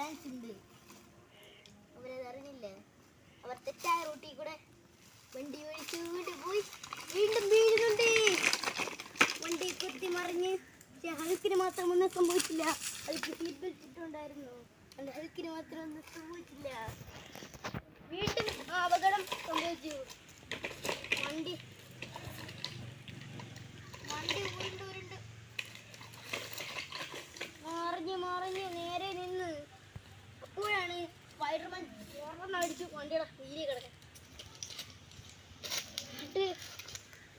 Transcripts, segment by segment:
Chance ഉണ്ട്. അവരതറിഞ്ഞില്ലേ? അവർ തെറ്റായ റൂട്ടിൽ കൂടെ വണ്ടി ഓടിച്ചുകൊണ്ട് പോയി വീണ്ടും വീഴുന്നുണ്ട്. വണ്ടി കുത്തി മറിഞ്ഞ്. ഹൽക്കിന് മാത്രം ഒന്നും സംഭവിച്ചില്ല. ഹൽക്ക് സീറ്റ് ബെൽറ്റ് ഇട്ടുണ്ടായിരുന്നു. അല്ല, ഹൽക്കിന് മാത്രം ഒന്നും സംഭവിച്ചില്ല. വീണ്ടും അപകടം സംഭവിച്ചു. വണ്ടി വീണ്ടും മറിഞ്ഞ് നേരെ നിന്ന്. അപ്പോഴാണ് സ്പൈഡർമാൻ അടിച്ചു വണ്ടിയുടെ വീതി കിടക്കാൻ. എന്നിട്ട്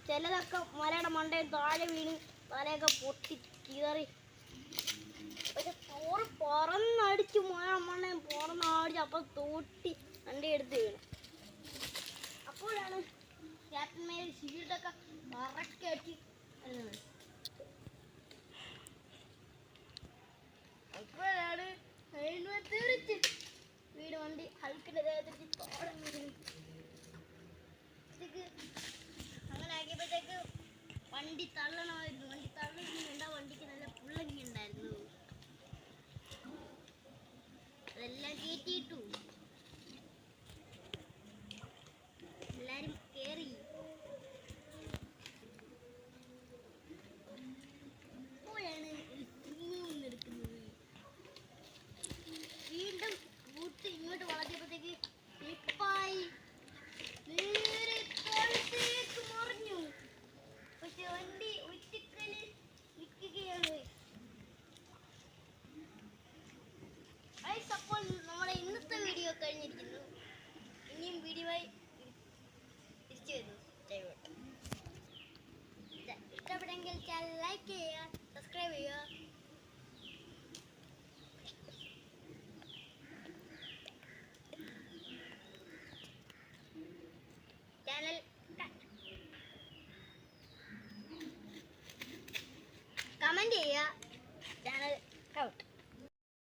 ചിലതൊക്കെ മലയുടെ മണ്ടയിൽ താഴെ വീണ് തലയൊക്കെ പൊട്ടി കീറി. പക്ഷെ ചോറ് പറന്നടിച്ചു, മണ്ണയും പറന്നടിച്ച് അപ്പം തോട്ടി വണ്ടി എടുത്ത് വീണു. അപ്പോഴാണ് ക്യാപ്റ്റൻ മേരി ഷീൽഡൊക്കെ മറക്കറ്റി. അപ്പോഴാണ് തീർച്ച് വീട് വണ്ടി ഹൽക്കിന്റെ ദേഹത്തിട്ട് തോടം വീഴുന്നു. അങ്ങനെ ആക്കിയപ്പോഴത്തേക്ക് വണ്ടി തള്ളണമായിരുന്നു. വണ്ടി തള്ളുന്നുണ്ട്. വണ്ടിക്ക് നല്ല പുള്ളങ്ങി ഉണ്ടായിരുന്നു. അതെല്ലാം കയറ്റിയിട്ടു. എല്ലാരും കേറി. അപ്പോഴാണ് എടുക്കുന്നത്. വീണ്ടും കൂട്ട് ഇങ്ങോട്ട് വളർത്തിയപ്പോഴത്തേക്ക് സ്ലിപ്പായി നേരെ താഴത്തേക്ക് മറിഞ്ഞു. പക്ഷെ വണ്ടി ഒറ്റക്കല് നിൽക്കുകയാണ്. അപ്പോൾ നമ്മുടെ ഇന്നത്തെ വീഡിയോ കഴിഞ്ഞിരിക്കുന്നു. ഇനിയും വീഡിയോ ആയി തിരിച്ചു വരുന്നു.